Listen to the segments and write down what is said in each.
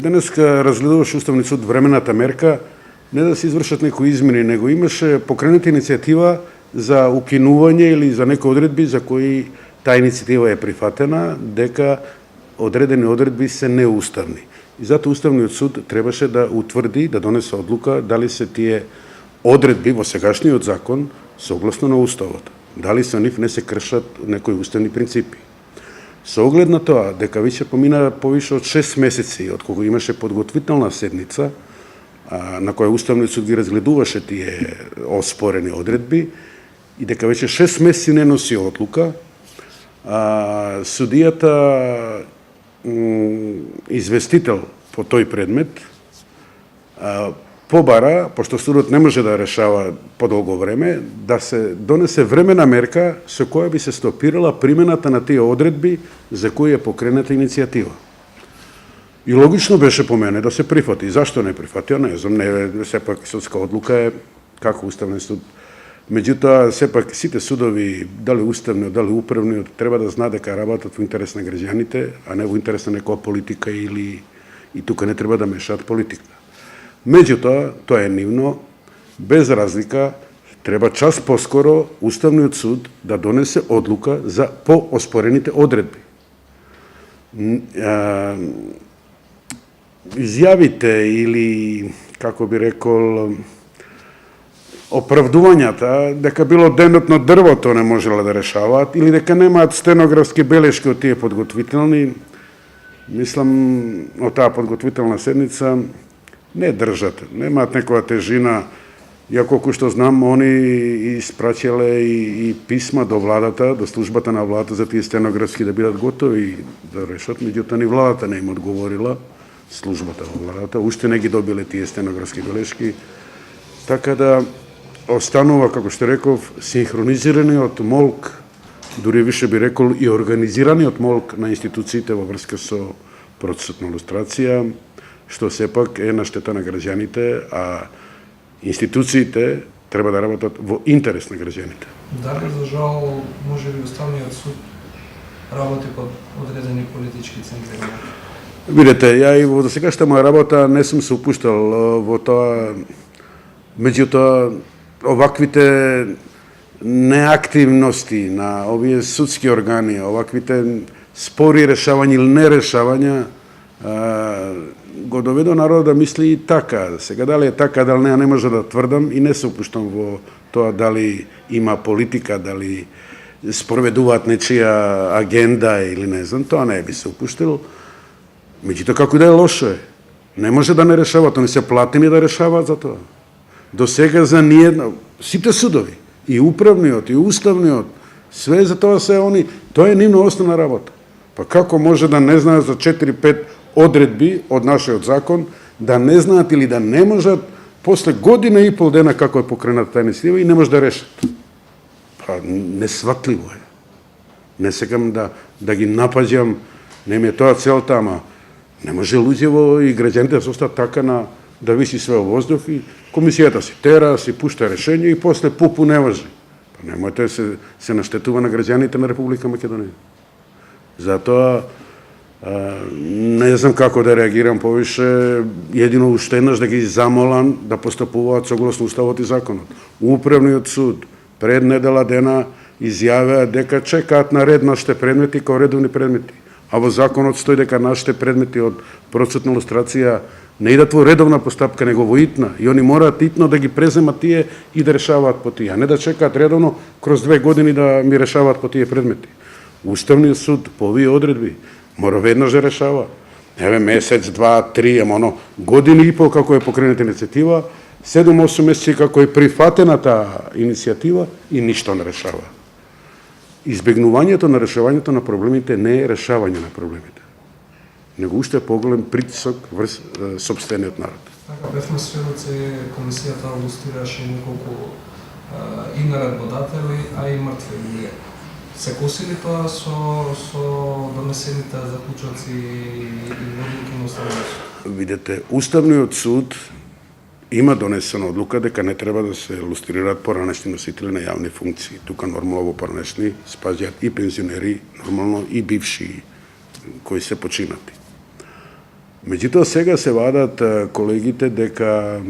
денеска разгледуваше Уставниот суд времената мерка не да се извршат некои измени, него имаше покрената иницијатива за укинување или за некои одредби за кои таа иницијатива е прифатена, дека одредени одредби се неуставни. И затоа Уставниот суд требаше да утврди, да донесе одлука дали се тие одредби во сегашниот закон согласно на Уставот. Дали со нив не се кршат некои уставни принципи. Со оглед на тоа, дека веќе помина повише од 6 месеци, од кога имаше подготвителна седница, на која Уставниот суд ги разгледуваше тие оспорени одредби, и дека веќе 6 месеци не носи одлука, судијата известител по тој предмет побара, пошто судот не може да решава подолго време, да се донесе времена мерка со која би се стопирала примената на тие одредби за кои е покрената иницијатива. И логично беше по мене да се прифати. Зашто не прифатио? Не знам, не сепак судска одлука е како Уставен суд. Меѓутоа, сепак сите судови, дали уставни, дали управни, треба да знаат дека работат во интерес на граѓаните, а не во интерес на некоја политика или и тука не треба да мешаат политика. Меѓутоа, тоа е нивно, без разлика, треба час поскоро Уставниот суд да донесе одлука за пооспорените одредби. Изјавите или, како би рекол, оправдувањата дека било денот на дрвото не можела да решаваат или дека немаат стенографски белешки од тие подготвителни, мислам, од таа подготвителна седница не држат, немаат некоја тежина, ја колку што знам, они испрачале и писма до владата, до службата на владата за тие стенографски да бидат готови да решат, меѓутоа ни владата не им одговорила, службата во владата, уште не ги добиле тие стенографски белешки, така да останува, како што реков, синхронизираниот молк, дури више би рекол и организираниот молк на институциите во врска со процесот на лустрација, што сепак е на штета на граѓаните, а институциите треба да работат во интерес на граѓаните. Дали за жал може би Уставниот суд работи под одредени политички центри? Видете, ја и во досегашната моја работа не сум се упуштал во тоа, меѓутоа оваквите неактивности на овие судски органи, оваквите спори решавања или нерешавања, го доведо народот да мисли и така. Сега дали е така, дали не може да тврдам и не се упуштам во тоа дали има политика, дали спроведуваат нечија агенда или не знам, тоа не би се упуштил. Меѓутоа, како и да е, лошо е. Не може да не решават, они се платени да решаваат за тоа. До сега за ниедна, сите судови, и управниот, и уставниот, све за тоа се они, тоа е нивна основна работа. Па како може да не знаат за 4-5 одредби од нашиот закон, да не знаат или да не можат после година и пол дена како е покрената таа иницијатива и не може да решат? Па несватливо е. Не секам да ги напаѓам, не ми е тоа целта, ама не може луѓево и граѓаните да се остат така да виси све во воздух и комисијата си тера, си пушта решење и после пупу не важи. Па немојте се наштетува на граѓаните на Република Македонија. Затоа не знам како да реагирам повише, едино уште еднаш да ги замолам да постапуваат согласно Уставот и законот. Управниот суд пред недела дена изјавеа дека чекаат на ред нашите предмети како редовни предмети. А во законот стои дека нашите предмети од процесот на лустрација не идат во редовна постапка, него во итна. И они мораат итно да ги преземат тие и да решаваат по тие, а не да чекаат редовно кроз 2 години да ми решаваат по тие предмети. Уставниот суд по овие одредби мора веднаш да решава. Еве месец, 2, 3, ама години и пол како е покрената иницијатива, 7-8 месеци како е прифатена таа иницијатива и ништо не решава. Избегнувањето на решавањето на проблемите не е решавање на проблемите, него уште поголем притисок врз сопствениот народ. Така, бевме сведоци, комисијата лустрираше неколку и наредбодатели, а и мртви луѓе. Се коси ли тоа со донесените заклучоци и одлуки на Уставниот суд? Видете, Уставниот суд има донесена одлука дека не треба да се лустрираат поранешни носители на јавни функции. Тука нормално во поранешни спаѓаат и пензионери, нормално и бивши кои се починати. Меѓутоа сега се вадат колегите дека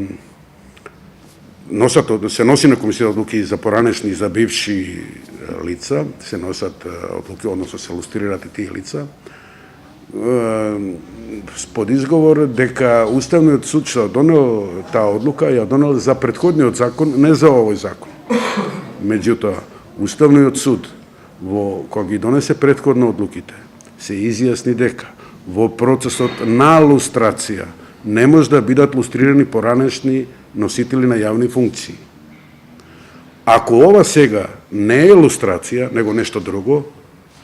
се носи на комисија одлуки за поранешни и за бивши лица, се носат одлуки, односно се лустрираат и тие лица, под изговор дека Уставниот суд што донел таа одлука, ја донел за претходниот закон, не за овој закон. Меѓутоа, Уставниот суд, кога ги донесе претходно одлуките, се изјасни дека во процесот на лустрација не може да бидат лустрирани поранешни носители на јавни функции. Ако ова сега не е лустрација, него нешто друго,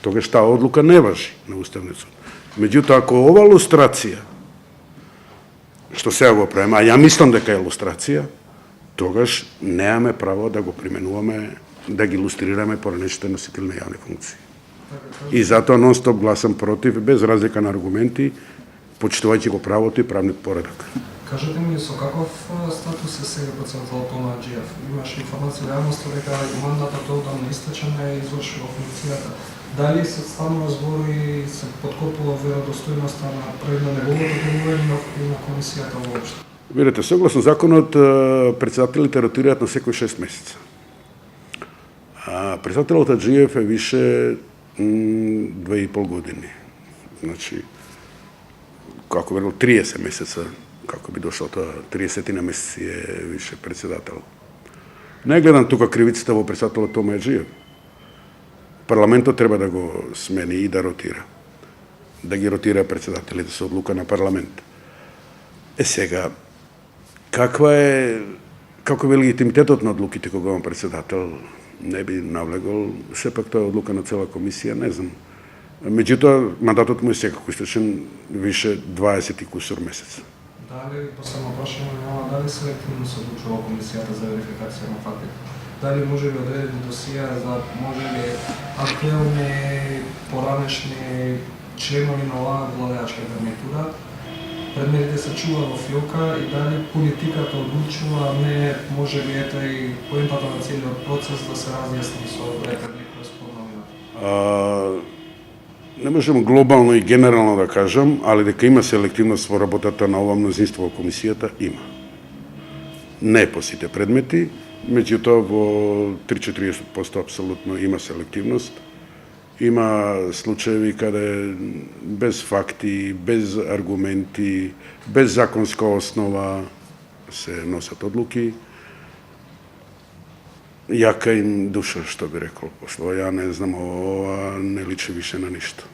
тогаш таа одлука не важи на Уставниот суд. Меѓутоа, ако ова лустрација, што сега го правиме, а ја мислам дека е лустрација, тогаш немаме право да го применуваме, да ги лустрираме поранешните носители на јавни функции. И затоа нон-стоп гласам против, без разлика на аргументи, почитувајќи го правото и правниот поредок. Кажете ми, со каков статус е сега председателот на ДЖФ? Имаш информација во јавноста дека мандатот одамна истечен е извршува функцијата. Дали се станува збор и се подкопува веродостојноста на неговото делување и на комисијата воопшто? Видете, согласно законот, председателите ротираат на секој 6 месеца. Председателот на ДЖФ е више 2,5 години. Значи, како верно, 30 месеца, како би дошло тоа, 30 на месеци е више председател. Не гледам тука кривицата во председателот Тома Еджиев. Парламентот треба да го смени и да ротира. Да ги ротира председателите со одлука на парламент. Сега, каков е легитимитетот на одлуките кога он председател? Не би навлегол, сепак тоа е одлука на цела комисија, не знам. Меѓутоа, мандатот му е секако истечен више 20 и кусур месец. Дали, последно прашање на дали селективно се одлучува комисијата за верификација на фактите? Дали може ли одредени досија за може ли актуелни поранешни членови на оваа владеачка гарнитура предметите се чува во филка и дали политиката одлучува, а не може би ето и поентата на целиот процес да се разјасни со реперникот спорновината? Не можам глобално и генерално да кажам, али дека има селективност во работата на ова мнозинство во комисијата, има. Не по сите предмети, меѓутоа во 3-40% апсолутно има селективност. Има случаеви каде без факти, без аргументи, без законска основа се носат одлуки. Јака им душа, што би рекол, пошло. Ја не знам, ова не личи више на ништо.